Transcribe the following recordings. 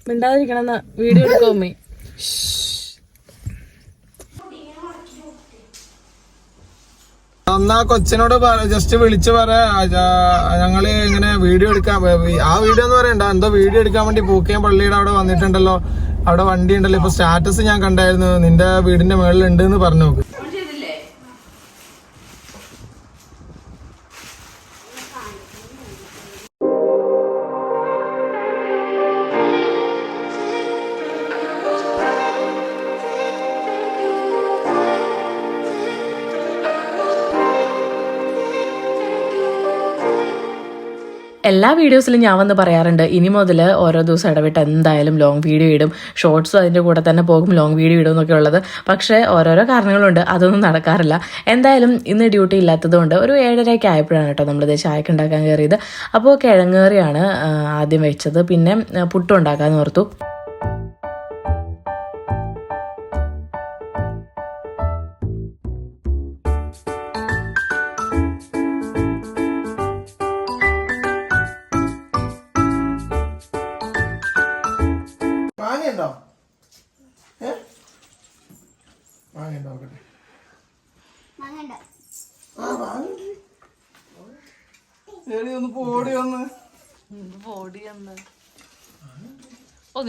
മിണ്ടാതിരിക്കണം video എടുക്കാമേ. എന്നാ കൊച്ചിനോട് just വിളിച്ചു ഞങ്ങള് ഇങ്ങനെ വീഡിയോ എടുക്കാൻ, ആ വീഡിയോ എന്ന് പറയണ്ട, എന്തോ വീഡിയോ എടുക്കാൻ വേണ്ടി പൂക്കയം പള്ളിയുടെ അവിടെ വന്നിട്ടുണ്ടല്ലോ, അവിടെ വണ്ടി ഉണ്ടല്ലോ. ഇപ്പൊ സ്റ്റാറ്റസ് ഞാൻ കണ്ടായിരുന്നു, നിന്റെ വീടിന്റെ മുകളിൽ ഉണ്ട് എന്ന് പറഞ്ഞു നോക്ക്. എല്ലാ വീഡിയോസിലും ഞാൻ വന്ന് പറയാറുണ്ട്, ഇനി മുതൽ ഓരോ ദിവസം ഇടവിട്ട് എന്തായാലും ലോങ് വീഡിയോ ഇടും, ഷോർട്സും അതിൻ്റെ കൂടെ തന്നെ പോകും, ലോങ് വീഡിയോ ഇടും എന്നൊക്കെ ഉള്ളത്. പക്ഷേ ഓരോരോ കാരണങ്ങളുണ്ട്, അതൊന്നും നടക്കാറില്ല. എന്തായാലും ഇന്ന് ഡ്യൂട്ടി ഇല്ലാത്തതുകൊണ്ട് ഒരു 7:30 ആയപ്പോഴാണ് കേട്ടോ നമ്മളിത് ചായക്ക് ഉണ്ടാക്കാൻ കയറിയത്. അപ്പോൾ കിഴങ്ങേറിയാണ് ആദ്യം വെച്ചത്, പിന്നെ പുട്ടും ഉണ്ടാക്കാമെന്ന് ഓർത്തു.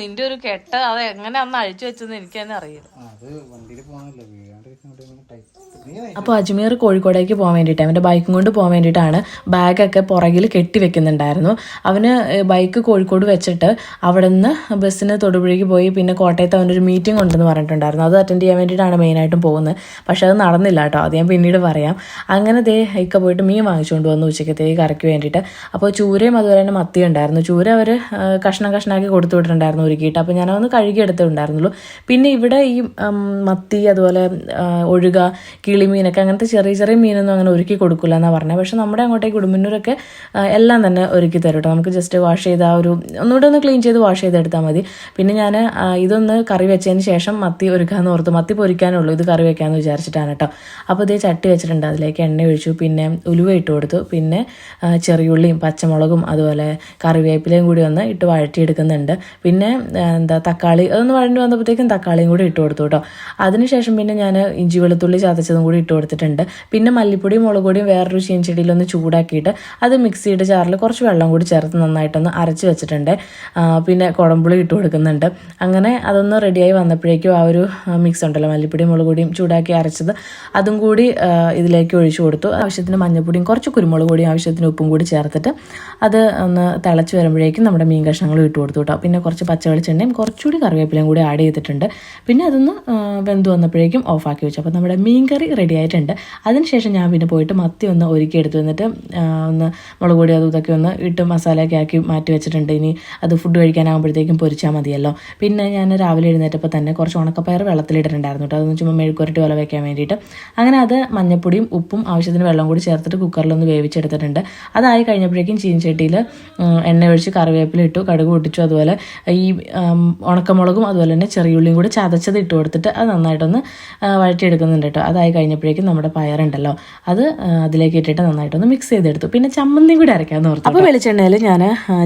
നിന്റെ ഒരു കെട്ട അത് എങ്ങനെ അന്ന് അഴിച്ചു വെച്ചെന്ന് എനിക്ക് തന്നെ അറിയില്ല. അപ്പോൾ അജ്മീർ കോഴിക്കോടേക്ക് പോകാൻ വേണ്ടിയിട്ട് അവൻ്റെ ബൈക്കും കൊണ്ട് പോകാൻ വേണ്ടിയിട്ടാണ് ബാഗൊക്കെ പുറകിൽ കെട്ടി വെക്കുന്നുണ്ടായിരുന്നു. അവന് ബൈക്ക് കോഴിക്കോട് വെച്ചിട്ട് അവിടെ നിന്ന് ബസ്സിന് തൊടുപുഴയ്ക്ക് പോയി, പിന്നെ കോട്ടയത്ത് അവൻ്റെ ഒരു മീറ്റിംഗ് ഉണ്ടെന്ന് പറഞ്ഞിട്ടുണ്ടായിരുന്നു, അത് അറ്റൻഡ് ചെയ്യാൻ വേണ്ടിയിട്ടാണ് മെയിനായിട്ടും പോകുന്നത്. പക്ഷെ അത് നടന്നില്ല കേട്ടോ, അത് ഞാൻ പിന്നീട് പറയാം. അങ്ങനെ ഇക്ക പോയിട്ട് മീൻ വാങ്ങിച്ചുകൊണ്ട് വന്നു ഉച്ചക്കത്തേക്ക് കറിക്ക് വേണ്ടിയിട്ട്. അപ്പോൾ ചൂരയും അതുപോലെ തന്നെ മത്തി ഉണ്ടായിരുന്നു. ചൂര അവർ കഷ്ണാക്കി കൊടുത്തു വിട്ടിട്ടുണ്ടായിരുന്നു ഒരുക്കിയിട്ട്, അപ്പോൾ ഞാനതൊന്ന് കഴുകിയെടുത്തിട്ടുണ്ടായിരുന്നുള്ളൂ. പിന്നെ ഇവിടെ ഈ മത്തി അതുപോലെ ഒഴുക കിളിമീനൊക്കെ അങ്ങനത്തെ ചെറിയ ചെറിയ മീനൊന്നും അങ്ങനെ ഒരുക്കി കൊടുക്കില്ല എന്നാണ് പറഞ്ഞത്. പക്ഷെ നമ്മുടെ അങ്ങോട്ടേക്ക് ഉടുമ്പന്നൂരൊക്കെ എല്ലാം തന്നെ ഒരുക്കി തരും കേട്ടോ. നമുക്ക് ജസ്റ്റ് വാഷ് ചെയ്ത് ഒന്നുകൂടെ ഒന്ന് ക്ലീൻ ചെയ്ത് വാഷ് ചെയ്തെടുത്താൽ മതി. പിന്നെ ഞാൻ ഇതൊന്ന് കറി വെച്ചതിന് ശേഷം മത്തി ഒരുക്കാമെന്ന് ഓർത്തു. മത്തി പൊരിക്കാനുള്ളൂ, ഇത് കറി വെക്കാമെന്ന് വിചാരിച്ചിട്ടാണ് കേട്ടോ. അപ്പോൾ ഇതേ ചട്ടി വെച്ചിട്ടുണ്ട്, അതിലേക്ക് എണ്ണ ഒഴിച്ചു, പിന്നെ ഉലുവ ഇട്ട് കൊടുത്തു, പിന്നെ ചെറിയുള്ളിയും പച്ചമുളകും അതുപോലെ കറിവേപ്പിലയും കൂടി ഒന്ന് ഇട്ട് വഴറ്റിയെടുക്കുന്നുണ്ട്. പിന്നെ തക്കാളി അതൊന്ന് വഴണ്ടി വന്നപ്പോഴത്തേക്കും തക്കാളിയും കൂടി ഇട്ട് കൊടുത്തു കേട്ടോ. അതിനുശേഷം പിന്നെ ഞാൻ ഇഞ്ചി വെളുത്തുള്ളി ചതച്ചതും കൂടി ഇട്ട് കൊടുത്തിട്ടുണ്ട്. പിന്നെ മല്ലിപ്പൊടിയും മുളക് പൊടിയും വേറൊരു ചീൻചട്ടിയിലൊന്ന് ചൂടാക്കിയിട്ട് അത് മിക്സിയുടെ ജാറിൽ കുറച്ച് വെള്ളം കൂടി ചേർത്ത് നന്നായിട്ടൊന്ന് അരച്ച് വെച്ചിട്ടുണ്ട്. പിന്നെ കുടംപുളി ഇട്ട് കൊടുക്കുന്നുണ്ട്. അങ്ങനെ അതൊന്ന് റെഡിയായി വന്നപ്പോഴേക്കും ആ ഒരു മിക്സ് ഉണ്ടല്ലോ, മല്ലിപ്പൊടിയും മുളക് പൊടിയും ചൂടാക്കി അരച്ചത്, അതും കൂടി ഇതിലേക്ക് ഒഴിച്ചു കൊടുത്തു. ആവശ്യത്തിന് മഞ്ഞൾപ്പൊടിയും കുറച്ച് കുരുമുളക് പൊടിയും ആവശ്യത്തിന് ഉപ്പും കൂടി ചേർത്തിട്ട് അത് ഒന്ന് തിളച്ച് വരുമ്പോഴേക്കും നമ്മുടെ മീൻ കഷ്ണങ്ങളും ഇട്ട് കൊടുത്തു കേട്ടോ. പിന്നെ കുറച്ച് പച്ചവെളിച്ചെണ്ണയും കുറച്ചുകൂടി കറിവേപ്പിലയും കൂടി ആഡ് ചെയ്തിട്ടുണ്ട്. പിന്നെ അതൊന്ന് വെന്ത് വന്നപ്പോഴേക്കും ഓഫാക്കി വെച്ചു. അപ്പോൾ നമ്മുടെ മീൻ കറി റെഡി ആയിട്ടുണ്ട്. അതിനുശേഷം ഞാൻ പിന്നെ പോയിട്ട് മത്തി ഒന്ന് ഒരുക്കി എടുത്തു വന്നിട്ട് ഒന്ന് മുളക് പൊടി അതും ഇതൊക്കെ ഒന്ന് ഇട്ട് മസാലയൊക്കെ ആക്കി മാറ്റി വെച്ചിട്ടുണ്ട്. ഇനി അത് ഫുഡ് കഴിക്കാനാകുമ്പോഴത്തേക്കും പൊരിച്ചാൽ മതിയല്ലോ. പിന്നെ ഞാൻ രാവിലെ എഴുന്നേറ്റപ്പോൾ തന്നെ കുറച്ച് ഉണക്കപ്പയർ വെള്ളത്തിലിട്ടിട്ടുണ്ടായിരുന്നു കേട്ടോ, അതൊന്ന് ചുമ്മാ മെഴുക്കുരട്ടി പോലെ വെക്കാൻ വേണ്ടിയിട്ട്. അങ്ങനെ അത് മഞ്ഞപ്പൊടിയും ഉപ്പും ആവശ്യത്തിന് വെള്ളം കൂടി ചേർത്തിട്ട് കുക്കറിലൊന്ന് വേവിച്ചെടുത്തിട്ടുണ്ട്. അതായി കഴിഞ്ഞപ്പോഴേക്കും ചീൻചട്ടിയിൽ എണ്ണ ഒഴിച്ച് കറിവേപ്പില ഇട്ടു, കടുക് പൊട്ടിച്ചു, അതുപോലെ ഈ ഉണക്കമുളകും അതുപോലെ തന്നെ ചെറിയുള്ളിയും കൂടി ചതച്ചത് ഇട്ട് കൊടുത്തിട്ട് അത് നന്നായിട്ടൊന്ന് വഴറ്റിയെടുക്കുന്നുണ്ട് കേട്ടോ. അതായി കഴിഞ്ഞപ്പോഴേക്കും നമ്മുടെ പയറുണ്ടല്ലോ അത് അതിലേക്ക് ഇട്ടിട്ട് നന്നായിട്ടൊന്ന് മിക്സ് ചെയ്തെടുത്തു. പിന്നെ ചമ്മന്തിയും കൂടി അരയ്ക്കാമെന്ന് ഓർത്തു. അപ്പോൾ വെളിച്ചെണ്ണയിൽ ഞാൻ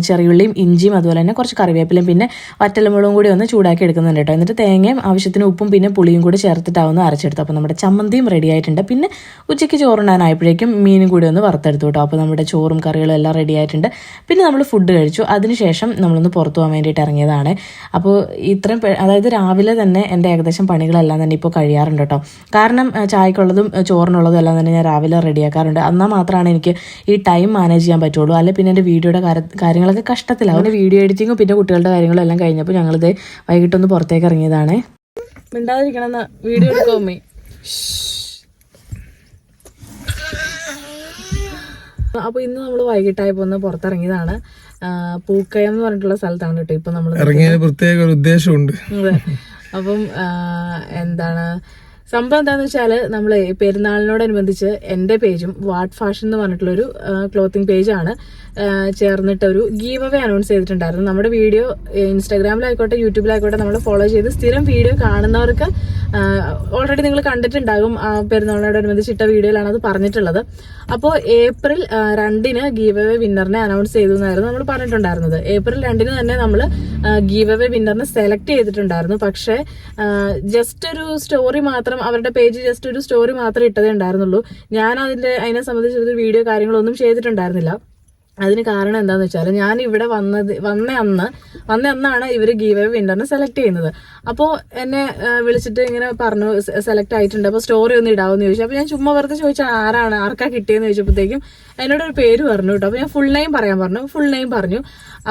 ചെറിയുള്ളിയും ഇഞ്ചിയും അതുപോലെ തന്നെ കുറച്ച് കറിവേപ്പിലയും പിന്നെ വറ്റൽമുളകും കൂടി ഒന്ന് ചൂടാക്കി എടുക്കുന്നുണ്ട് കേട്ടോ. എന്നിട്ട് തേങ്ങയും ആവശ്യത്തിന് ഉപ്പും പിന്നെ പുളിയും കൂടി ചേർത്തിട്ടാവുന്ന അരച്ചെടുത്തു. അപ്പോൾ നമ്മുടെ ചമ്മന്തിയും റെഡി ആയിട്ടുണ്ട്. പിന്നെ ഉച്ചയ്ക്ക് ചോറുണ്ടാനായപ്പോഴേക്കും മീനും കൂടി ഒന്ന് വറുത്തെടുത്തു കേട്ടോ. അപ്പോൾ നമ്മുടെ ചോറും കറികളും എല്ലാം റെഡി ആയിട്ടുണ്ട്. പിന്നെ നമ്മൾ ഫുഡ് കഴിച്ചു. അതിനുശേഷം നമ്മളൊന്ന് പുറത്തു പോകാൻ വേണ്ടിയിട്ട് ഇറങ്ങിയതാണ്. അപ്പോൾ ഇത്രയും അതായത് രാവിലെ തന്നെ എൻ്റെ ഏകദേശം പണികളെല്ലാം തന്നെ ഇപ്പോൾ കഴിയാറുണ്ട് കേട്ടോ. കാരണം ചായക്കുള്ളതും ചോറിനുള്ളതും എല്ലാം തന്നെ ഞാൻ രാവിലെ റെഡിയാക്കാറുണ്ട്. എന്നാൽ മാത്രമാണ് എനിക്ക് ഈ ടൈം മാനേജ് ചെയ്യാൻ പറ്റുള്ളൂ. അല്ലെങ്കിൽ പിന്നെ എൻ്റെ വീഡിയോയുടെ കാര്യങ്ങളൊക്കെ കഷ്ടത്തിലാവും. എൻ്റെ വീഡിയോ എഡിറ്റിങ്ങും പിന്നെ കുട്ടികളുടെ കാര്യങ്ങളും എല്ലാം കഴിഞ്ഞപ്പോൾ ഞങ്ങളിത് വൈകിട്ടൊന്ന് പുറത്തേക്ക് ഇറങ്ങിയതാണ്. മിണ്ടാതിരിക്കണം, വീഡിയോ എടുക്കാമേ. അപ്പോൾ ഇന്ന് നമ്മൾ വൈകിട്ടായപ്പോൾ ഒന്ന് പുറത്തിറങ്ങിയതാണ്. പൂക്കയം എന്ന് പറഞ്ഞിട്ടുള്ള സ്ഥലത്താണ് കേട്ടോ ഇപ്പൊ നമ്മൾ ഇറങ്ങിയ പ്രത്യേക ഒരു ഉദ്ദേശമുണ്ട്. അപ്പം എന്താണ് സംഭവം എന്താന്ന് വെച്ചാല് നമ്മള് പെരുന്നാളിനോടനുബന്ധിച്ച് എന്റെ പേജും വാട്ട് ഫാഷൻ എന്ന് പറഞ്ഞിട്ടുള്ളൊരു ക്ലോത്തിങ് പേജാണ് ചേർന്നിട്ട് ഒരു ഗീവ് അവേ അനൗൺസ് ചെയ്തിട്ടുണ്ടായിരുന്നു. നമ്മുടെ വീഡിയോ ഇൻസ്റ്റാഗ്രാമിലായിക്കോട്ടെ യൂട്യൂബിലായിക്കോട്ടെ നമ്മൾ ഫോളോ ചെയ്ത് സ്ഥിരം വീഡിയോ കാണുന്നവർക്ക് ഓൾറെഡി നിങ്ങൾ കണ്ടിട്ടുണ്ടാകും. പെരുന്നാളിനോടനുബന്ധിച്ച് ഇട്ട വീഡിയോയിലാണ് അത് പറഞ്ഞിട്ടുള്ളത്. അപ്പോൾ ഏപ്രിൽ 2-ന് ഗീവ് അവേ വിന്നറിനെ അനൗൺസ് ചെയ്തു എന്നായിരുന്നു നമ്മൾ പറഞ്ഞിട്ടുണ്ടായിരുന്നത്. ഏപ്രിൽ 2-ന് തന്നെ നമ്മൾ ഗീവ് അവേ വിന്നറിനെ സെലക്ട് ചെയ്തിട്ടുണ്ടായിരുന്നു. പക്ഷേ ജസ്റ്റ് ഒരു സ്റ്റോറി മാത്രം, അവരുടെ പേജ് ജസ്റ്റ് ഒരു സ്റ്റോറി മാത്രമേ ഇട്ടതേ ഉണ്ടായിരുന്നുള്ളൂ. ഞാൻ അതിനെ സംബന്ധിച്ചൊരു വീഡിയോ കാര്യങ്ങളൊന്നും ചെയ്തിട്ടുണ്ടായിരുന്നില്ല. അതിന് കാരണം എന്താന്ന് വെച്ചാൽ ഞാൻ ഇവിടെ വന്ന അന്നാണ് ഇവര് ഗീവ് അവേ വിന്നറിനെ സെലക്ട് ചെയ്യുന്നത്. അപ്പോൾ എന്നെ വിളിച്ചിട്ട് ഇങ്ങനെ പറഞ്ഞു സെലക്ട് ആയിട്ടുണ്ട്, അപ്പോൾ സ്റ്റോറി ഒന്ന് ഇടാവെന്ന് ചോദിച്ചു. അപ്പോൾ ഞാൻ ചുമ്മാ വെറുതെ ചോദിച്ചാൽ ആർക്കാ കിട്ടിയെന്ന് ചോദിച്ചപ്പോഴത്തേക്കും എന്നോടൊരു പേര് പറഞ്ഞു കേട്ടോ. അപ്പോൾ ഞാൻ ഫുൾ നെയിം പറയാൻ പറഞ്ഞു, ഫുൾ നെയിം പറഞ്ഞു.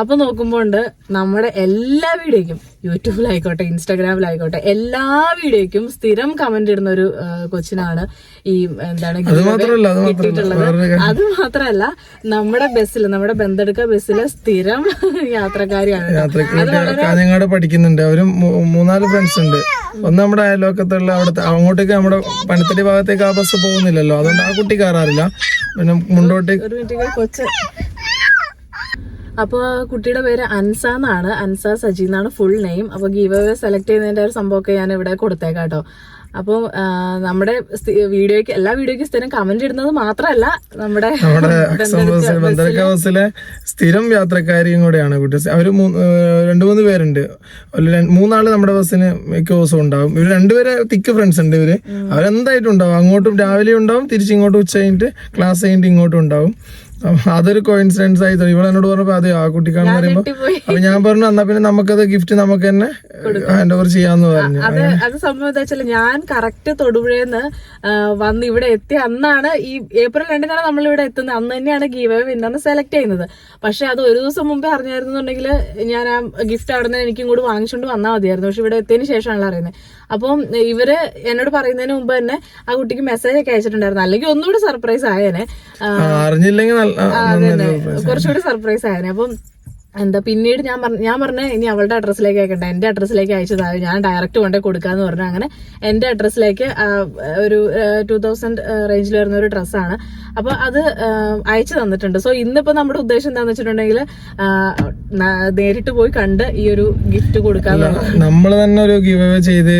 അപ്പൊ നോക്കുമ്പോൾ ഉണ്ട് നമ്മുടെ എല്ലാ വീഡിയോയ്ക്കും, യൂട്യൂബിലായിക്കോട്ടെ ഇൻസ്റ്റാഗ്രാമിലായിക്കോട്ടെ എല്ലാ വീഡിയോയ്ക്കും സ്ഥിരം കമന്റ് ഇടുന്ന ഒരു കൊച്ചിനാണ് ഈ എന്താണ് കിട്ടിയിട്ടുള്ളത്. അത് മാത്രല്ല നമ്മുടെ നമ്മുടെ ബന്ധെടുക്ക ബസ്സിലെ സ്ഥിരം യാത്രക്കാരിയാണ്. കാഞ്ഞങ്ങാട് പഠിക്കുന്നുണ്ട്. അവര് 3-4 ഫ്രണ്ട്സ് ഉണ്ട്. ഒന്ന് നമ്മുടെ അയൽവക്കത്തുള്ള അവിടുത്തെ, അങ്ങോട്ടേക്ക് നമ്മുടെ പനത്തടി ഭാഗത്തേക്ക് ആ ബസ് പോകുന്നില്ലല്ലോ, അതുകൊണ്ട് ആ കുട്ടി കയറാറില്ല. പിന്നെ മുണ്ടോട്ട് ഒരു മിനിറ്റ് കൊച്ച്. അപ്പോൾ കുട്ടിയുടെ പേര് അൻസ എന്നാണ്, അൻസ സജി എന്നാണ് ഫുൾ നെയിം. അപ്പോൾ ഗീവ് അവേ സെലക്ട് ചെയ്യുന്നതിന്റെ ഒരു സംഭവമൊക്കെ ഞാൻ ഇവിടെ കൊടുത്തേക്കാം കേട്ടോ. അപ്പം നമ്മുടെ വീഡിയോയ്ക്ക് എല്ലാ വീഡിയോയ്ക്കും സ്ഥിരം കമന്റ് ഇടുന്നത് മാത്രമല്ല നമ്മുടെ ബന്ധരക്ക ബസ്സിലെ സ്ഥിരം യാത്രക്കാരിയും കൂടെയാണ് കുട്ടി. അവര് 2-3 പേരുണ്ട്. 3 നമ്മുടെ ബസ്സിന് മിക്ക ദിവസവും ഉണ്ടാവും. ഇവര് 2 പേരെ തിക്ക് ഫ്രണ്ട്സ് ഉണ്ട്. അവരെന്തായിട്ടും ഉണ്ടാവും. അങ്ങോട്ടും രാവിലെ ഉണ്ടാവും, തിരിച്ചിങ്ങോട്ടും ഉച്ച കഴിഞ്ഞിട്ട് ക്ലാസ് കഴിഞ്ഞിട്ട് ഇങ്ങോട്ടും ഉണ്ടാവും. അതൊരു കോയിൻസിഡൻസ് ആയി. ഇവിടെ എന്നോട് പറഞ്ഞപ്പോ അതെ ആ കുട്ടിക്കാണെന്ന് പറയുമ്പോ അപ്പൊ ഞാൻ പറഞ്ഞു എന്നാ പിന്നെ നമുക്കത് ഗിഫ്റ്റ് നമുക്ക് തന്നെ ഹാൻഡ് ഓവർ ചെയ്യാന്ന് പറഞ്ഞു. അത് സംഭവം എന്താ വെച്ചാൽ ഞാൻ കറക്റ്റ് തൊടുപുഴന്ന് വന്ന് ഇവിടെ എത്തി അന്നാണ്, ഈ ഏപ്രിൽ 2-നാണ് നമ്മൾ ഇവിടെ എത്തുന്നത്. അന്ന് തന്നെയാണ് ഗീവ് അവേ വിന്നറിനെ സെലക്ട് ചെയ്യുന്നത്. പക്ഷെ അത് ഒരു ദിവസം മുമ്പേ അറിഞ്ഞായിരുന്നുണ്ടെങ്കിൽ ഞാൻ ആ ഗിഫ്റ്റ് അവിടെ നിന്ന് എനിക്കും കൂടി വാങ്ങിച്ചുകൊണ്ട് വന്നാൽ മതിയായിരുന്നു. പക്ഷെ ഇവിടെ എത്തിയതിന് ശേഷമാണല്ലോ അറിയുന്നത്. അപ്പം ഇവര് എന്നോട് പറയുന്നതിന് മുമ്പ് തന്നെ ആ കുട്ടിക്ക് മെസ്സേജ് ഒക്കെ അയച്ചിട്ടുണ്ടായിരുന്നു. അല്ലെങ്കിൽ ഒന്നുകൂടി സർപ്രൈസ് ആയേനെ, അറിഞ്ഞില്ലെങ്കിൽ കുറച്ചുകൂടി സർപ്രൈസ് ആയേനെ. അപ്പം എന്താ പിന്നീട് ഞാൻ പറഞ്ഞ ഇനി അവളുടെ അഡ്രസ്സിലേക്ക് അയക്കണ്ട, എന്റെ അഡ്രസ്സിലേക്ക് അയച്ചതായി, ഞാൻ ഡയറക്റ്റ് കൊണ്ടേ കൊടുക്കാന്ന് പറഞ്ഞു. അങ്ങനെ എന്റെ അഡ്രസ്സിലേക്ക് ഒരു 2000 റേഞ്ചിൽ വരുന്ന ഒരു ഡ്രസ്സാണ്. അപ്പൊ അത് അയച്ചു തന്നിട്ടുണ്ട്. സോ ഇന്നിപ്പോ നമ്മുടെ ഉദ്ദേശം എന്താന്ന് വെച്ചിട്ടുണ്ടെങ്കിൽ നേരിട്ട് പോയി കണ്ട് ഈ ഒരു ഗിഫ്റ്റ് കൊടുക്കാന്നുള്ളത്. നമ്മൾ തന്നെ ഒരു ഗിവ് അവേ ചെയ്ത്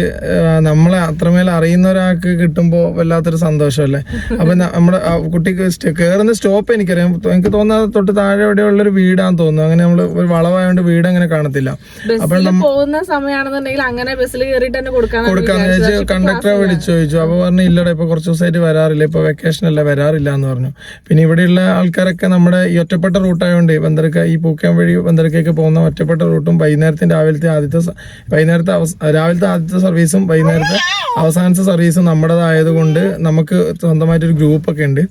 നമ്മളെ അത്രമേൽ അറിയുന്ന ഒരാൾക്ക് കിട്ടുമ്പോ വല്ലാത്തൊരു സന്തോഷമല്ലേ. അപ്പൊ നമ്മുടെ കുട്ടിക്ക് കേറുന്ന സ്റ്റോപ്പ് എനിക്കറിയാം. എനിക്ക് തോന്നുന്നത് തൊട്ട് താഴെ എവിടെയുള്ളൊരു വീടാന്ന് തോന്നുന്നു. അങ്ങനെ നമ്മള് ഒരു വളവായോണ്ട് വീട് അങ്ങനെ കാണത്തില്ല. അപ്പൊ പോകുന്ന സമയമാണെന്നുണ്ടെങ്കിൽ അങ്ങനെ ബസ്സിൽ കയറിയിട്ട് തന്നെ കൊടുക്കാന്ന് ചോദിച്ചു. കണ്ടക്ടറെ വിളിച്ചു ചോദിച്ചു. അപ്പൊ പറഞ്ഞു ഇല്ലടാ ഇപ്പൊ കുറച്ച് ദിവസമായിട്ട് വരാറില്ല, ഇപ്പൊ വെക്കേഷൻ അല്ല വരാറില്ല എന്ന് പറഞ്ഞു. പിന്നെ ഇവിടെയുള്ള ആൾക്കാരൊക്കെ നമ്മുടെ ഈ ഒറ്റപ്പെട്ട റൂട്ടായോണ്ട് ബന്ധരക്ക ഈ പൂക്കാൻ വഴി ബന്ധരക്കൊക്കെ പോകുന്ന ഒറ്റപ്പെട്ട റൂട്ടും രാവിലത്തെ ആദ്യത്തെ സർവീസും വൈകുന്നേരത്തെ അവസാനത്തെ സർവീസും നമ്മുടേതായത് കൊണ്ട് നമുക്ക് സ്വന്തമായിട്ടൊരു ഗ്രൂപ്പൊക്കെ ഉണ്ട്.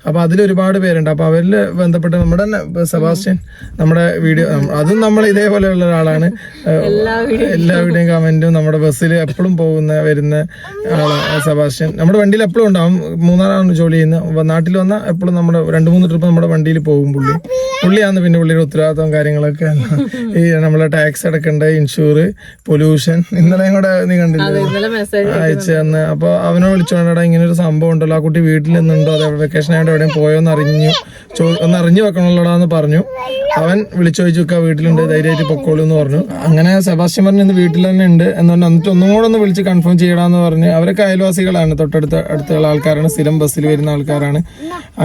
അപ്പൊ അതിലൊരുപാട് പേരുണ്ട്. അപ്പൊ അവരിൽ ബന്ധപ്പെട്ട് നമ്മുടെ സെബാസ്റ്റ്യൻ നമ്മുടെ വീഡിയോ, അതും നമ്മൾ ഇതേപോലെയുള്ള ഒരാളാണ്. എല്ലാ വീഡിയോയും കമന്റും നമ്മുടെ ബസ്സിൽ എപ്പോഴും വരുന്ന ആളാണ് സെബാസ്റ്റ്യൻ. നമ്മുടെ വണ്ടിയിൽ എപ്പോഴും ഉണ്ടാവും. 3 ജോലി ചെയ്യുന്ന നാട്ടിൽ വന്ന എപ്പോഴും നമ്മുടെ 2-3 ട്രിപ്പ് നമ്മുടെ വണ്ടിയിൽ പോകും. പുള്ളിയാണ് പിന്നെ പുള്ളിയുടെ ഉത്തരവാദിത്തവും കാര്യങ്ങളൊക്കെ. ഈ നമ്മളെ ടാക്സ് അടക്കണ്ട, ഇൻഷൂർ, പൊല്യൂഷൻ. ഇന്നലെയും കൂടെ നീ കണ്ടില്ലേ അയച്ചു തന്ന്. അപ്പൊ അവനോട് വിളിച്ചോണ്ടാ ഇങ്ങനെ ഒരു സംഭവം ഉണ്ടല്ലോ, ആ കുട്ടി വീട്ടിൽ നിന്നുണ്ടോ അതെ വെക്കേഷൻ ആയിട്ട് എവിടെയും പോയോന്ന് ഒന്ന് അറിഞ്ഞു വെക്കണല്ലോടാന്ന് പറഞ്ഞു. അവൻ വിളിച്ചു ചോദിച്ചു വീട്ടിലുണ്ട്, ധൈര്യമായിട്ട് പൊക്കോളൂ എന്ന് പറഞ്ഞു. അങ്ങനെ സെബാസ്റ്റ്യൻ പറഞ്ഞു ഇന്ന് വീട്ടിൽ തന്നെ ഉണ്ട് എന്നുകൊണ്ട് എന്നിട്ട് ഒന്നും കൂടെ ഒന്ന് വിളിച്ച് കൺഫേം ചെയ്യടാന്ന് പറഞ്ഞ്. അവരൊക്കെ അയൽവാസികളാണ്, അടുത്തുള്ള ആൾക്കാരാണ്, സ്ഥിരം ബസ്സിൽ വരുന്ന ആൾക്കാരാണ്.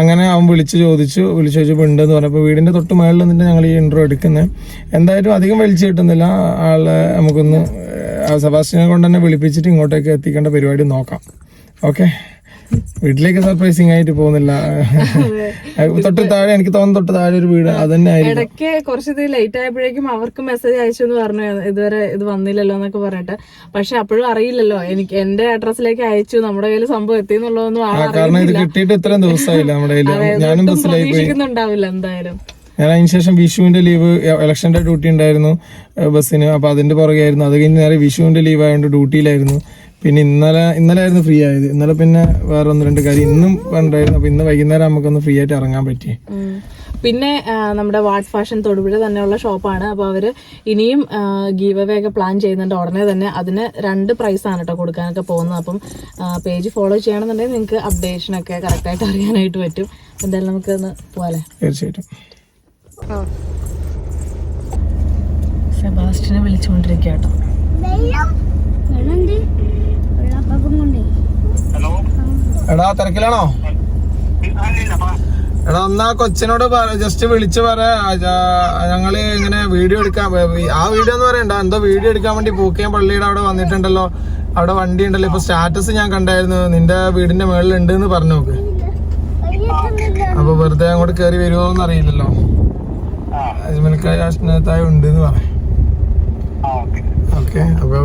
അങ്ങനെ അവൻ വിളിച്ചു ചോദിച്ചപ്പോൾ ഉണ്ടെന്ന് പറഞ്ഞപ്പോൾ വീടിന്റെ തൊട്ട് മേളിൽ നിന്നിട്ട് ഞങ്ങൾ ഈ ഇൻട്രോ എടുക്കുന്നത്. എന്തായാലും അധികം വലിച്ചു കിട്ടുന്നില്ല. ആളെ നമുക്കൊന്ന് സെബാസ്റ്റ്യനെ കൊണ്ട് തന്നെ വിളിപ്പിച്ചിട്ട് ഇങ്ങോട്ടേക്ക് എത്തിക്കേണ്ട പരിപാടി നോക്കാം. ഓക്കെ, വീട്ടിലേക്ക് സർപ്രൈസിങ് ആയിട്ട് പോകുന്നില്ല. തൊട്ട് താഴെ എനിക്ക് തോന്നുന്നു തൊട്ട് താഴെ ഒരു വീട് അത് തന്നെ ആയിരിക്കും. ഇടയ്ക്ക് കുറച്ച് ലേറ്റ് ആയപ്പോഴേക്കും അവർക്ക് മെസ്സേജ് അയച്ചു എന്ന് പറഞ്ഞു, ഇതുവരെ ഇത് വന്നില്ലല്ലോ എന്നൊക്കെ പറഞ്ഞിട്ട്. പക്ഷെ അപ്പോഴും അറിയില്ലല്ലോ എനിക്ക് എന്റെ അഡ്രസ്സിലേക്ക് അയച്ചു, നമ്മുടെ കയ്യിൽ സംഭവം എത്തി എന്നുള്ളതൊന്നും കാരണം ഇത് കിട്ടിയിട്ട് ഇത്രയും ദിവസമായില്ല നമ്മുടെ കയ്യിൽ. ഞാനും ബസ്സിലായി പ്രതീക്ഷിക്കുന്നുണ്ടാവില്ല എന്തായാലും. ഞാൻ അതിനുശേഷം വിഷുവിന്റെ ലീവ്, ഇലക്ഷന്റെ ഡ്യൂട്ടി ഉണ്ടായിരുന്നു ബസ്സിന്. അപ്പൊ അതിന്റെ പുറകെയായിരുന്നു. അത് കഴിഞ്ഞ് നേരെ വിഷുവിന്റെ ലീവ് ആയതുകൊണ്ട് ഡ്യൂട്ടിയിലായിരുന്നു. പിന്നെ ഇന്നലെ ആയിരുന്നു ഫ്രീ ആയത്. ഇന്നലെ പിന്നെ വേറെ 1-2 കാര്യം ഇന്നും ഉണ്ടായിരുന്നു. അപ്പൊ ഇന്ന് വൈകുന്നേരം നമുക്കൊന്ന് ഫ്രീ ആയിട്ട് ഇറങ്ങാൻ പറ്റി. പിന്നെ നമ്മുടെ വാട്ട് ഫാഷൻ തൊടുപുഴ തന്നെയുള്ള ഷോപ്പാണ്. അപ്പോൾ അവർ ഇനിയും ഗീവ് അവേ ഒക്കെ പ്ലാൻ ചെയ്യുന്നുണ്ട്. ഉടനെ തന്നെ അതിന് 2 പ്രൈസാണ് കേട്ടോ കൊടുക്കാനൊക്കെ പോകുന്നത്. അപ്പം പേജ് ഫോളോ ചെയ്യണമെന്നുണ്ടെങ്കിൽ നിങ്ങൾക്ക് അപ്ഡേഷനൊക്കെ കറക്റ്റായിട്ട് അറിയാനായിട്ട് പറ്റും. എന്തായാലും നമുക്ക് ഒന്ന് പോകാല്ലേ? തീർച്ചയായിട്ടും. സെബാസ്റ്റിനെ വിളിച്ചുകൊണ്ടിരിക്കുക കേട്ടോ. എടാ തിരക്കിലാണോ? എടാ എന്നാ കൊച്ചിനോട് ജസ്റ്റ് വിളിച്ചു ഞങ്ങള് ഇങ്ങനെ വീഡിയോ എടുക്കാൻ, ആ വീഡിയോ എന്ന് പറയണ്ട, എന്തോ വീഡിയോ എടുക്കാൻ വേണ്ടി പൂക്കയം പള്ളിയുടെ അവിടെ വന്നിട്ടുണ്ടല്ലോ. അവിടെ വണ്ടി ഉണ്ടല്ലോ. ഇപ്പൊ സ്റ്റാറ്റസ് ഞാൻ കണ്ടായിരുന്നു, നിന്റെ വീടിന്റെ മേളിൽ ഉണ്ട് എന്ന് പറഞ്ഞു നോക്ക്. അപ്പൊ വെറുതെ അങ്ങോട്ട് കയറി വരുമോന്ന് അറിയില്ലല്ലോ. അജ്മൽക്കായ അഷ്നത്തായ ഉണ്ട് എന്ന് പറയാം. ഓക്കെ, അപ്പൊ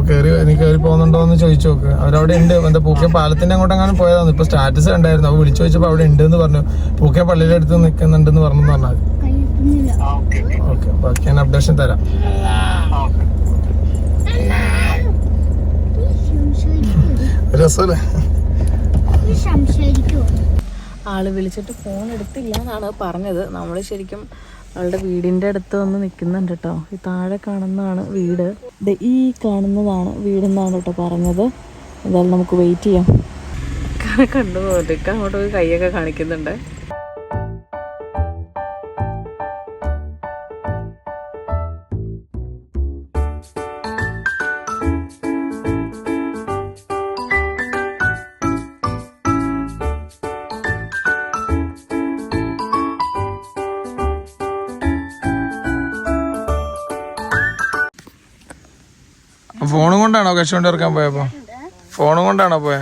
നീ കയറി പോകുന്നുണ്ടോ എന്ന് ചോദിച്ചു നോക്ക്. അവരവിടെ ഉണ്ട്. എന്താ പൂക്കയം പാലത്തിന്റെ അങ്ങോട്ടെങ്ങാനും പോയതാണ്. ഇപ്പൊ സ്റ്റാറ്റസ് കണ്ടായിരുന്നു. അപ്പൊ വിളിച്ചു ചോദിച്ചപ്പോ അവിടെ ഉണ്ട് എന്ന് പറഞ്ഞു. പൂക്കയം പള്ളിയുടെ അടുത്ത് നിൽക്കുന്നുണ്ടെന്ന് പറഞ്ഞാൽ ഓക്കെ. ബാക്കി ഞാൻ അപ്ഡേഷൻ തരാം. രസല്ലേ? ആള് വിളിച്ചിട്ട് ഫോൺ എടുത്തില്ല എന്നാണ് പറഞ്ഞത്. നമ്മൾ ശരിക്കും അവളുടെ വീടിന്റെ അടുത്ത് വന്ന് നിൽക്കുന്നുണ്ട് കേട്ടോ. ഈ താഴെ കാണുന്നതാണ് വീട്, ഈ കാണുന്നതാണ് വീടെന്നാണ് കേട്ടോ പറഞ്ഞത്. എന്തായാലും നമുക്ക് വെയിറ്റ് ചെയ്യാം. കണ്ടുപോകട്ടെ. അങ്ങോട്ട് പോയി കൈയൊക്കെ കാണിക്കുന്നുണ്ട്. ഫോണും കൊണ്ടാണോ കശ കൊണ്ട് ഇറക്കാൻ പോയപ്പോ? ഫോണും കൊണ്ടാണോ പോയെ?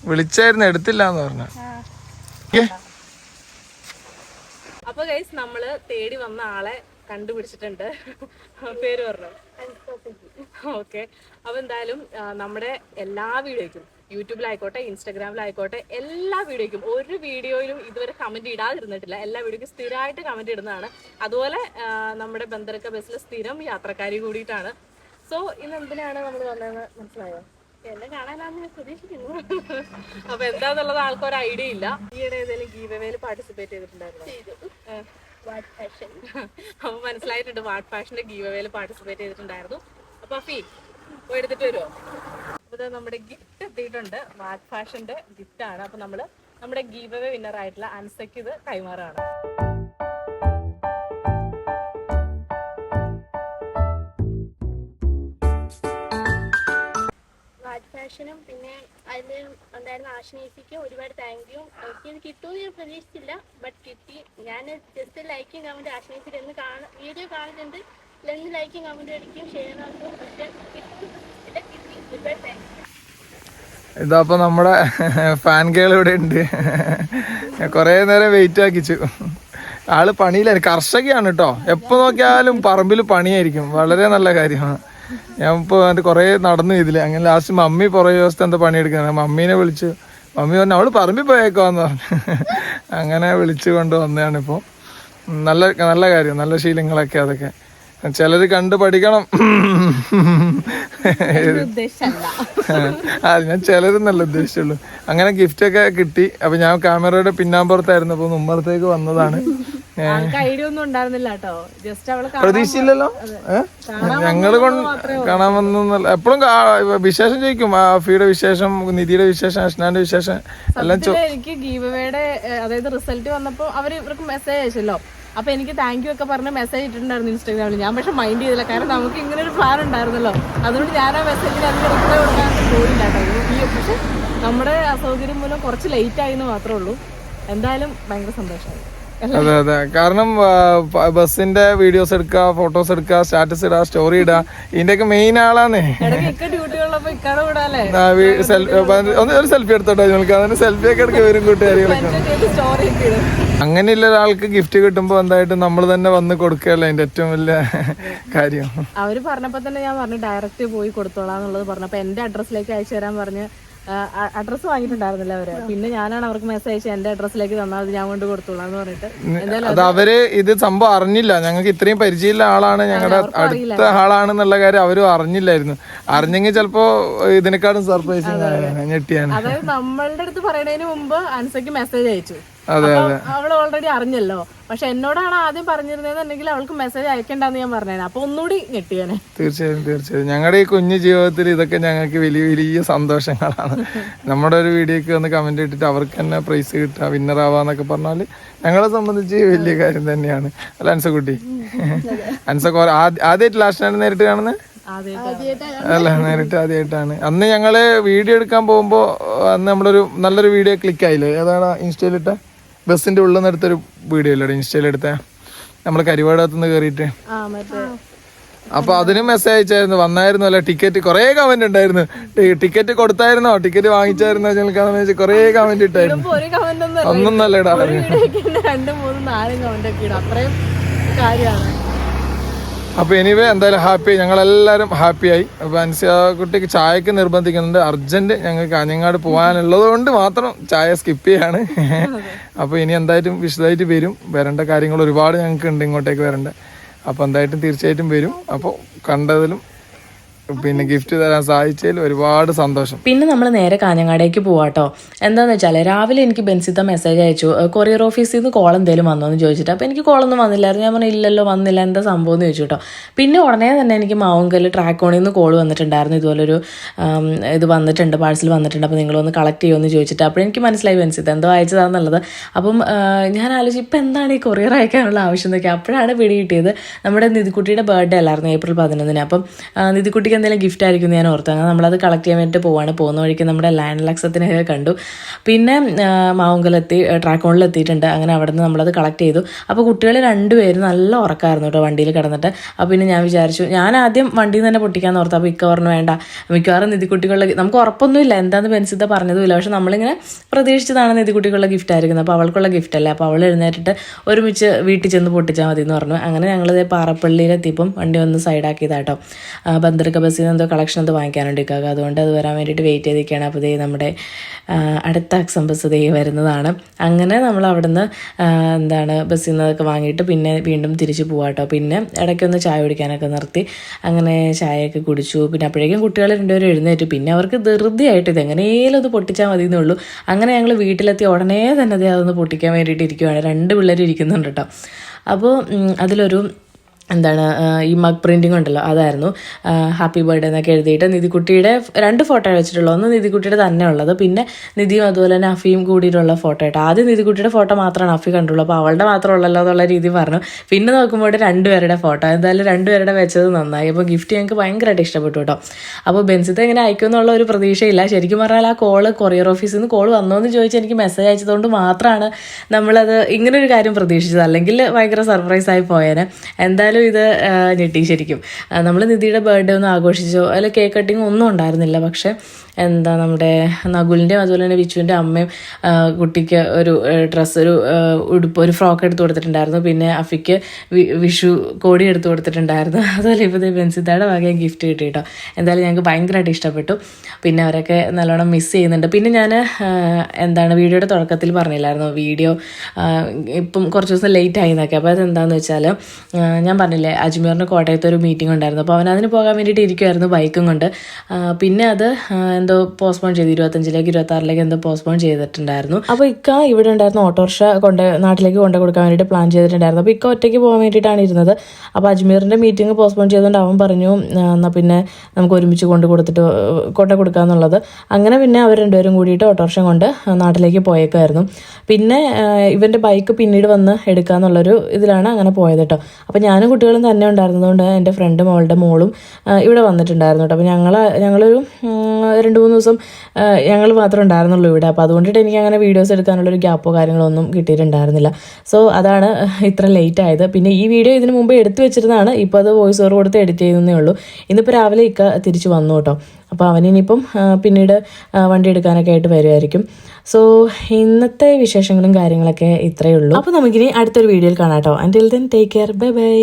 വിളിച്ചായിരുന്നു, എടുത്തില്ല എന്ന് പറഞ്ഞു. അപ്പൊ ഗൈസ് നമ്മള് തേടി വന്ന ആളെ കണ്ടുപിടിച്ചിട്ടുണ്ട്. പേര് പറഞ്ഞു. ഓക്കെ. അപ്പൊ എന്തായാലും നമ്മുടെ എല്ലാ വീഡിയോയ്ക്കും, യൂട്യൂബിലായിക്കോട്ടെ ഇൻസ്റ്റാഗ്രാമിലായിക്കോട്ടെ, എല്ലാ വീഡിയോയ്ക്കും, ഒരു വീഡിയോയിലും ഇതുവരെ കമന്റ് ഇടാതിരുന്നിട്ടില്ല. എല്ലാ വീഡിയോയ്ക്കും സ്ഥിരമായിട്ട് കമന്റ് ഇടുന്നതാണ്. അതുപോലെ നമ്മുടെ ബന്ദർക്ക ബസ്സിൽ സ്ഥിരം യാത്രക്കാരി കൂടിയിട്ടാണ്. സോ ഇന്ന് എന്തിനാണ് നമ്മൾ വന്നതെന്ന് മനസ്സിലായോ? എന്നെ കാണാനാണെന്ന് ഞാൻ പ്രതീക്ഷിക്കുന്നു. അപ്പൊ എന്താന്നുള്ളത് ആൾക്കൊരു ഐഡിയ ഇല്ല. ഈയിടെ ഏതെങ്കിലും ഗീവ് അവേയിൽ പാർട്ടിസിപ്പേറ്റ് ചെയ്തിട്ടുണ്ടായിരുന്നു? അപ്പൊ മനസ്സിലായിട്ടുണ്ട്, വാട്ട് ഫാഷന്റെ ഗീവ് അവേയിൽ പാർട്ടിസിപ്പേറ്റ് ചെയ്തിട്ടുണ്ടായിരുന്നു. അപ്പൊ അഫി പോയി എടുത്തിട്ട് വരുമോ? അപ്പൊ നമ്മുടെ ഗിഫ്റ്റ് എത്തിയിട്ടുണ്ട്. വാട്ട് ഫാഷന്റെ ഗിഫ്റ്റ് ആണ്. അപ്പൊ നമ്മള് നമ്മുടെ ഗീവ് അവേ വിന്നർ ആയിട്ടുള്ള അൻസയ്ക്ക് ഇത് കൈമാറാണ്. വാട്ട് ഫാഷനും പിന്നെ അതിൽ ഉണ്ടായിരുന്ന ആഷ്നേസിക്ക് ഒരുപാട് താങ്ക് യു. എനിക്കിത് കിട്ടുമെന്ന് ഞാൻ പ്രതീക്ഷിച്ചില്ല, ബട്ട് കിട്ടി. ഞാൻ ജസ്റ്റ് ലൈക്കും കമൻറ്റ് ആഷ്നേസിൽ എന്ന് വീഡിയോ കാണുന്നുണ്ട്, എന്ന് ലൈക്കും കമൻറ്റ് അടിക്കും, ഷെയർ ആക്കും. പക്ഷേ കിട്ടി. ഒരുപാട് താങ്ക് യു. ഇതപ്പോ നമ്മുടെ ഫാൻ ഗേൾ ഇവിടെ ഉണ്ട്. കൊറേ നേരം വെയിറ്റ് ആക്കിച്ചു. ആള് പണിയിലായിരുന്നു. കർഷകയാണ് കേട്ടോ. എപ്പോ നോക്കിയാലും പറമ്പിൽ പണിയായിരിക്കും. വളരെ നല്ല കാര്യമാണ്. ഞാൻ ഇപ്പോൾ കുറേ നടന്നു ഇതില്. അങ്ങനെ ലാസ്റ്റ് മമ്മി പുറകെ ദിവസത്തെ എന്താ പണിയെടുക്കുന്നത്, മമ്മീനെ വിളിച്ചു. മമ്മി പറഞ്ഞു അവള് പറമ്പിൽ പോയേക്കാന്ന് പറഞ്ഞു. അങ്ങനെ വിളിച്ചു കൊണ്ട് വന്നതാണ്. ഇപ്പോൾ നല്ല നല്ല കാര്യം, നല്ല ശീലങ്ങളൊക്കെ അതൊക്കെ ചിലര് കണ്ടു പഠിക്കണം. ഞാൻ ചിലരെന്നല്ല ഉദ്ദേശിച്ചുള്ളൂ. അങ്ങനെ ഗിഫ്റ്റ് ഒക്കെ കിട്ടി. അപ്പൊ ഞാൻ ക്യാമറയുടെ പിന്നാമ്പുറത്തായിരുന്നു, അപ്പൊ മുമ്പത്തേക്ക് വന്നതാണ്. പ്രതീക്ഷയില്ലല്ലോ. ഞങ്ങള് കാണാൻ വന്നല്ല. എപ്പോഴും വിശേഷം ചോദിക്കും, ആഫിയുടെ വിശേഷം, നിധിയുടെ വിശേഷം, അഷ്നാന്റെ വിശേഷം എല്ലാം. എനിക്ക് ഗീവയുടെ അതായത് റിസൾട്ട് വന്നപ്പോ ഇവർക്ക് മെസ്സേജ് അയച്ചല്ലോ. അപ്പൊ എനിക്ക് താങ്ക് യു ഒക്കെ പറഞ്ഞ് മെസ്സേജ് ഇട്ടിട്ടുണ്ടായിരുന്നു ഇൻസ്റ്റാഗ്രാമിൽ. ഞാൻ പക്ഷെ മൈൻഡ് ചെയ്തില്ല, കാരണം നമുക്ക് ഇങ്ങനെ ഒരു പ്ലാൻ ഉണ്ടായിരുന്നല്ലോ. അതുകൊണ്ട് ഞാൻ ആ മെസ്സേജിൽ അതിന് റിപ്ലൈ കൊടുക്കാൻ പോയില്ല കേട്ടോ. പക്ഷെ നമ്മുടെ അസൗകര്യം മൂലം കുറച്ച് ലേറ്റ് ആയെന്ന് മാത്രമേ ഉള്ളൂ. എന്തായാലും ഭയങ്കര സന്തോഷമായി. അതെ അതെ, കാരണം ബസ്സിന്റെ വീഡിയോസ് എടുക്കുക, ഫോട്ടോസ് എടുക്കുക, സ്റ്റാറ്റസ് ഇടുക, സ്റ്റോറി ഇടുക, ഇതിന്റെയൊക്കെ മെയിൻ ആളാണ്. ഒരു സെൽഫി എടുത്തോട്ടെ നിങ്ങൾക്ക്, അതിന് സെൽഫി ഒക്കെ എടുക്കുക വരും കൂട്ടുകാരികളൊക്കെ. അങ്ങനെയുള്ള ഒരാൾക്ക് ഗിഫ്റ്റ് കിട്ടുമ്പോ എന്തായിട്ട് നമ്മൾ തന്നെ വന്ന് കൊടുക്കുകയല്ലേ അതിന്റെ ഏറ്റവും വലിയ കാര്യം. അവര് പറഞ്ഞപ്പോ തന്നെ ഞാൻ പറഞ്ഞു ഡയറക്റ്റ് പോയി കൊടുത്തോളാന്നുള്ളത് പറഞ്ഞപ്പോ എന്റെ അഡ്രസ്സിലേക്ക് അയച്ചു തരാൻ പറഞ്ഞ് അഡ്രസ്സ് വാങ്ങിയിട്ടുണ്ടായിരുന്നില്ല അവര്. പിന്നെ ഞാനാണ് അവർക്ക് മെസ്സേജ് അയച്ചു എന്റെ അഡ്രസ്സിലേക്ക് തന്നാൽ ഞാൻ കൊണ്ട് കൊടുത്തോളാം എന്ന് പറഞ്ഞിട്ട്. അത് അവര് ഇത് സംഭവം അറിഞ്ഞില്ല. ഞങ്ങൾക്ക് ഇത്രയും പരിചയമുള്ള ആളാണ്, ഞങ്ങളുടെ അടുത്ത ആളാണെന്നുള്ള കാര്യം അവരും അറിഞ്ഞില്ലായിരുന്നു. അറിഞ്ഞെങ്കിൽ ചിലപ്പോ ഇതിനെക്കാളും സർപ്രൈസിങ് ഞെട്ടിയാണ്. അതായത് നമ്മളുടെ അടുത്ത് പറയുന്നതിന് മുമ്പ് അൻസയ്ക്ക് മെസ്സേജ് അയച്ചു. അതെ അതെ, അവൾ ഓൾറെഡി അറിഞ്ഞല്ലോ. പക്ഷെ എന്നോടാണ് ആദ്യം പറഞ്ഞിരുന്നതെന്നുണ്ടെങ്കിൽ അവൾക്ക് മെസ്സേജ് അയക്കണ്ടെന്ന് ഞാൻ പറഞ്ഞേനെ. അപ്പൊ ഒന്നുകൂടി ഞെട്ടിയാനെ. തീർച്ചയായും ഞങ്ങളുടെ ഈ കുഞ്ഞു ജീവിതത്തിൽ ഇതൊക്കെ ഞങ്ങൾക്ക് വലിയ വലിയ സന്തോഷങ്ങളാണ്. നമ്മുടെ ഒരു വീഡിയോക്ക് വന്ന് കമന്റ് ഇട്ടിട്ട് അവർക്ക് തന്നെ പ്രൈസ് കിട്ടുക, വിന്നർ ആവാന്നൊക്കെ പറഞ്ഞാല് ഞങ്ങളെ സംബന്ധിച്ച് വലിയ കാര്യം തന്നെയാണ്. അല്ല അൻസക്കുട്ടി? അൻസ ആദ്യമായിട്ട് ലാസ്റ്റ് നേരിട്ട് കാണുന്നത്? അല്ല, നേരിട്ട് ആദ്യമായിട്ടാണ്. അന്ന് ഞങ്ങള് വീഡിയോ എടുക്കാൻ പോകുമ്പോ അന്ന് നമ്മളൊരു നല്ലൊരു വീഡിയോ ക്ലിക്ക് ആയില്ലേ? ഏതാണ് ഇൻസ്റ്റയിലിട്ട? ബസ്സിന്റെ ഉള്ളിൽ നിന്ന് എടുത്തൊരു വീഡിയോ അല്ലേ ഇൻസ്റ്റയിലെടുത്ത? നമ്മള് കരിവാടത്തുനിന്ന് കയറിയിട്ട്. അപ്പൊ അതിനും മെസ്സേജ് അയച്ചായിരുന്നു, വന്നായിരുന്നു അല്ല ടിക്കറ്റ്. കുറെ കമന്റ് ഉണ്ടായിരുന്നു. ടിക്കറ്റ് കൊടുത്തായിരുന്നോ, ടിക്കറ്റ് വാങ്ങിച്ചായിരുന്നോ ഞങ്ങൾക്ക് കുറെ കമന്റ് ഇട്ടായിരുന്നു. ഒന്നും നല്ലടാ, 2, 3, 4 കമന്റ് ഒക്കെ ഇടും. അത്രയും കാര്യമാണ്. അപ്പോൾ എനിവേ എന്തായാലും ഹാപ്പി, ഞങ്ങളെല്ലാവരും ഹാപ്പിയായി. അപ്പോൾ അൻസിയ കുട്ടിക്ക് ചായക്ക് നിർബന്ധിക്കുന്നുണ്ട്. അർജന്റ് ഞങ്ങൾക്ക് കാഞ്ഞങ്ങാട് പോകാനുള്ളത് കൊണ്ട് മാത്രം ചായ സ്കിപ്പ് ചെയ്യാണ്. അപ്പോൾ ഇനി എന്തായാലും വിശദമായിട്ട് വരും. വരേണ്ട കാര്യങ്ങൾ ഒരുപാട് ഞങ്ങൾക്ക് ഉണ്ട് ഇങ്ങോട്ടേക്ക് വരേണ്ട. അപ്പോൾ എന്തായിട്ടും തീർച്ചയായിട്ടും വരും. അപ്പോൾ കണ്ടതിലും പിന്നെ ഗിഫ്റ്റ് തരാൻ സാധിച്ചതിൽ ഒരുപാട് സന്തോഷം. പിന്നെ നമ്മൾ നേരെ കാഞ്ഞങ്ങാടേക്ക് പോവാട്ടോ. എന്താണെന്ന് വെച്ചാൽ രാവിലെ എനിക്ക് ബെൻസിത്ത മെസ്സേജ് അയച്ചു, കൊറിയർ ഓഫീസിൽ നിന്ന് കോൾ എന്തെങ്കിലും വന്നോ എന്ന് ചോദിച്ചിട്ട്. അപ്പോൾ എനിക്ക് കോളൊന്നും വന്നില്ലായിരുന്നു. ഞാൻ പറഞ്ഞു ഇല്ലല്ലോ, വന്നില്ല, എന്താ സംഭവം എന്ന് ചോദിച്ചു കേട്ടോ. പിന്നെ ഉടനെ തന്നെ എനിക്ക് മാവുങ്കൽ ട്രാക്കോണിൽ നിന്ന് കോൾ വന്നിട്ടുണ്ടായിരുന്നു. ഇതുപോലൊരു ഇത് വന്നിട്ടുണ്ട്, പാഴ്സൽ വന്നിട്ടുണ്ട്, അപ്പോൾ നിങ്ങളൊന്ന് കളക്ട് ചെയ്യുമെന്ന് ചോദിച്ചിട്ട്. അപ്പോൾ എനിക്ക് മനസ്സിലായി ബെൻസിത്ത എന്തോ അയച്ചതാണെന്നുള്ളത്. അപ്പം ഞാൻ ആലോചിച്ചു ഇപ്പം എന്താണ് ഈ കൊറിയർ അയക്കാനുള്ള ആവശ്യം എന്നൊക്കെ. അപ്പോഴാണ് പിടി കിട്ടിയത്. നമ്മുടെ നിധിക്കുട്ടിയുടെ ബർത്ത്ഡേ അല്ലായിരുന്നു ഏപ്രിൽ 11. അപ്പം നിധിക്കുട്ടിക്ക് എന്തെങ്കിലും ഗിഫ്റ്റ് ആയിരിക്കും ഞാൻ ഓർത്തു. അങ്ങനെ നമ്മളത് കളക്ട് ചെയ്യാൻ വേണ്ടിയിട്ട് പോവാണ്. പോകുന്ന വഴിക്ക് നമ്മുടെ ലാൻഡ് ലക്സത്തിനൊക്കെ കണ്ടു. പിന്നെ മാവുങ്കലെത്തി, ട്രാക്കോണിൽ എത്തിയിട്ടുണ്ട്. അങ്ങനെ അവിടെ നിന്ന് നമ്മളത് കളക്ട് ചെയ്തു. അപ്പോൾ കുട്ടികൾ 2 പേരും നല്ല ഉറക്കമായിരുന്നു കേട്ടോ വണ്ടിയിൽ കിടന്നിട്ട്. അപ്പോൾ പിന്നെ ഞാൻ വിചാരിച്ചു, ഞാൻ ആദ്യം വണ്ടിയിൽ നിന്ന് തന്നെ പൊട്ടിക്കാന്ന് ഓർത്തു. അപ്പോൾ ഇക്ക പറഞ്ഞു വേണ്ട, മിക്കവാറും നിധിക്കുട്ടികളുടെ, നമുക്ക് ഉറപ്പൊന്നുമില്ല എന്താണെന്ന് ബെൻസിത്ത പറഞ്ഞതുമില്ല, പക്ഷെ നമ്മളിങ്ങനെ പ്രതീക്ഷിച്ചതാണ് നിധിക്കുട്ടികളുടെ ഗിഫ്റ്റ് ആയിരിക്കുന്നത്. അപ്പോൾ അവൾക്കുള്ള ഗിഫ്റ്റ് അല്ലേ. അപ്പോൾ അവൾ എഴുന്നേറ്റിട്ട് ഒരുമിച്ച് വീട്ടിൽ ചെന്ന് പൊട്ടിച്ചാൽ മതി എന്ന് പറഞ്ഞു. അങ്ങനെ ഞങ്ങളിത് പാറപ്പള്ളിയിലെത്തിയപ്പം വണ്ടി ഒന്ന് സൈഡാക്കിയതാട്ടോ. ബന്ദർക്ക ബസ്സിൽ നിന്ന് എന്തോ കളക്ഷൻ അത് വാങ്ങിക്കാനുണ്ട് ഇക്കാക്ക. അതുകൊണ്ട് അത് വരാൻ വേണ്ടിയിട്ട് വെയിറ്റ് ചെയ്തിരിക്കുകയാണ്. അപ്പോൾ നമ്മുടെ അടുത്ത അക്സം ബസ് വരുന്നതാണ്. അങ്ങനെ നമ്മൾ അവിടുന്ന് ബസ്സിൽ നിന്നതൊക്കെ വാങ്ങിയിട്ട് പിന്നെ വീണ്ടും തിരിച്ച് പോവാട്ടോ. പിന്നെ ഇടയ്ക്കൊന്ന് ചായ കുടിക്കാനൊക്കെ നിർത്തി. അങ്ങനെ ചായയൊക്കെ കുടിച്ചു. പിന്നെ അപ്പോഴേക്കും കുട്ടികൾ 2 പേരും എഴുന്നേറ്റു. പിന്നെ അവർക്ക് ധൃതിയായിട്ട് ഇത് എങ്ങനെയും അത് പൊട്ടിച്ചാൽ മതി എന്നുള്ളൂ. അങ്ങനെ ഞങ്ങൾ വീട്ടിലെത്തി ഉടനെ തന്നെ അതൊന്ന് പൊട്ടിക്കാൻ വേണ്ടിയിട്ട് ഇരിക്കുവാണ്. 2 പിള്ളേർ ഇരിക്കുന്നുണ്ട് കേട്ടോ. അപ്പോൾ അതിലൊരു ഈ മഗ് പ്രിൻറ്റിങ് ഉണ്ടല്ലോ, അതായിരുന്നു. ഹാപ്പി ബർത്ത്ഡേ എന്നൊക്കെ എഴുതിയിട്ട് നിധിക്കുട്ടിയുടെ 2 ഫോട്ടോ വെച്ചിട്ടുള്ളൂ. ഒന്ന് നിധിക്കുട്ടിയുടെ തന്നെ ഉള്ളത്, പിന്നെ നിധിയും അതുപോലെ തന്നെ അഫിയും കൂടിയിട്ടുള്ള ഫോട്ടോ ആയിട്ട്. ആദ്യം നിധിക്കുട്ടിയുടെ ഫോട്ടോ മാത്രമാണ് അഫി കണ്ടുള്ളൂ. അപ്പോൾ അവളുടെ മാത്രം ഉള്ളല്ലോ എന്നുള്ള രീതി പറഞ്ഞു. പിന്നെ നോക്കുമ്പോൾ 2 പേരുടെ ഫോട്ടോ. എന്തായാലും 2 പേരുടെ വെച്ചത് നന്നായി. അപ്പോൾ ഗിഫ്റ്റ് ഞങ്ങൾക്ക് ഭയങ്കരമായിട്ട് ഇഷ്ടപ്പെട്ടു കേട്ടോ. അപ്പോൾ ബെൻസിത്ത ഇങ്ങനെ അയക്കുമെന്നുള്ള ഒരു പ്രതീക്ഷയില്ല. ശരിക്കും പറഞ്ഞാൽ ആ കോള് കൊറിയർ ഓഫീസിൽ നിന്ന് കോൾ വന്നോ എന്ന് ചോദിച്ച് എനിക്ക് മെസ്സേജ് അയച്ചതുകൊണ്ട് മാത്രമാണ് നമ്മളത് ഇങ്ങനൊരു കാര്യം പ്രതീക്ഷിച്ചത്. അല്ലെങ്കിൽ ഭയങ്കര സർപ്രൈസായി പോയേനെ. എന്തായാലും ഇത് ഞെട്ടി ശരിക്കും. നമ്മൾ നിധിയുടെ ബർത്ത്ഡേ ഒന്നും ആഘോഷിച്ചോ അല്ല കേക്ക് കട്ടിങ് ഒന്നും ഉണ്ടായിരുന്നില്ല. പക്ഷെ നമ്മുടെ നകുലിൻ്റെയും അതുപോലെ തന്നെ വിച്ചുവിൻ്റെ അമ്മയും കുട്ടിക്ക് ഒരു ഡ്രസ്സ്, ഒരു ഉടുപ്പ്, ഒരു ഫ്രോക്ക് എടുത്ത് കൊടുത്തിട്ടുണ്ടായിരുന്നു. പിന്നെ അഫിക്ക് വിഷു കോടി എടുത്ത് കൊടുത്തിട്ടുണ്ടായിരുന്നു. അതുപോലെ ഇപ്പോൾ ബെൻസിത്തയുടെ വകയും ഗിഫ്റ്റ് കിട്ടി കേട്ടോ. എന്തായാലും ഞങ്ങൾക്ക് ഭയങ്കരമായിട്ട് ഇഷ്ടപ്പെട്ടു. പിന്നെ അവരൊക്കെ നല്ലോണം മിസ് ചെയ്യുന്നുണ്ട്. പിന്നെ ഞാൻ വീഡിയോയുടെ തുടക്കത്തിൽ പറഞ്ഞില്ലായിരുന്നു, വീഡിയോ ഇപ്പം കുറച്ച് ദിവസം ലേറ്റ് ആയി എന്നൊക്കെ. അപ്പോൾ അതെന്താണെന്ന് വെച്ചാൽ ഞാൻ പറഞ്ഞില്ലേ, അജ്മീറിന് കോട്ടയത്ത് ഒരു മീറ്റിംഗ് ഉണ്ടായിരുന്നു. അപ്പോൾ അവനതിന് പോകാൻ വേണ്ടിയിട്ട് ഇരിക്കുമായിരുന്നു ബൈക്കും കൊണ്ട്. പിന്നെ അത് എന്തോ പോസ്റ്റ്പോൺ ചെയ്തു, 25ലേക്ക് 26ലേക്ക് എന്തോ പോസ്റ്റ്പോൺ ചെയ്തിട്ടുണ്ടായിരുന്നു. അപ്പോൾ ഇക്ക ഇവിടെ ഉണ്ടായിരുന്ന ഓട്ടോറിക്ഷ നാട്ടിലേക്ക് കൊണ്ടു കൊടുക്കാൻ വേണ്ടിയിട്ട് പ്ലാൻ ചെയ്തിട്ടുണ്ടായിരുന്നു. അപ്പോൾ ഇക്ക ഒറ്റയ്ക്ക് പോകാൻ വേണ്ടിയിട്ടാണ് ഇരുന്നത്. അപ്പോൾ അജ്മീറിൻ്റെ മീറ്റിംഗ് പോസ്റ്റ്പോൺ ചെയ്തുകൊണ്ട് അവൻ പറഞ്ഞു എന്നാൽ പിന്നെ നമുക്ക് ഒരുമിച്ച് കൊണ്ടു കൊടുക്കാമെന്നുള്ളത്. അങ്ങനെ പിന്നെ അവർ 2 പേരും കൂടിയിട്ട് ഓട്ടോറിക്ഷ കൊണ്ട് നാട്ടിലേക്ക് പോയേക്കായിരുന്നു. പിന്നെ ഇവൻ്റെ ബൈക്ക് പിന്നീട് വന്ന് എടുക്കാമെന്നുള്ളൊരു ഇതിലാണ് അങ്ങനെ പോയത് കേട്ടോ. അപ്പോൾ ഞാനും കുട്ടികളും തന്നെ ഉണ്ടായിരുന്നതുകൊണ്ട് എൻ്റെ ഫ്രണ്ടും അവളുടെ മോളും ഇവിടെ വന്നിട്ടുണ്ടായിരുന്നു കേട്ടോ. അപ്പോൾ ഞങ്ങളൊരു 2-3 ദിവസം ഞങ്ങൾ മാത്രമേ ഉണ്ടായിരുന്നുള്ളൂ ഇവിടെ. അപ്പോൾ അതുകൊണ്ടിട്ട് എനിക്ക് അങ്ങനെ വീഡിയോസ് എടുക്കാനുള്ളൊരു ഗ്യാപ്പോ കാര്യങ്ങളോ ഒന്നും കിട്ടിയിട്ടുണ്ടായിരുന്നില്ല. സോ അതാണ് ഇത്ര ലേറ്റ് ആയത്. പിന്നെ ഈ വീഡിയോ ഇതിന് മുമ്പ് എടുത്തു വെച്ചിരുന്നതാണ്. ഇപ്പോൾ അത് വോയിസ് ഓവർ കൊടുത്ത് എഡിറ്റ് ചെയ്യുന്നേ ഉള്ളൂ. ഇന്നിപ്പോൾ രാവിലെ ഇക്ക തിരിച്ചു വന്നു കേട്ടോ. അപ്പോൾ അവനിനിപ്പം പിന്നീട് വണ്ടി എടുക്കാനൊക്കെ ആയിട്ട് വരുമായിരിക്കും. സോ ഇന്നത്തെ വിശേഷങ്ങളും കാര്യങ്ങളൊക്കെ ഇത്രയേ ഉള്ളൂ. അപ്പോൾ നമുക്കിനി അടുത്തൊരു വീഡിയോയിൽ കാണാം കേട്ടോ. അൻറ്റിൽ then take care, bye bye.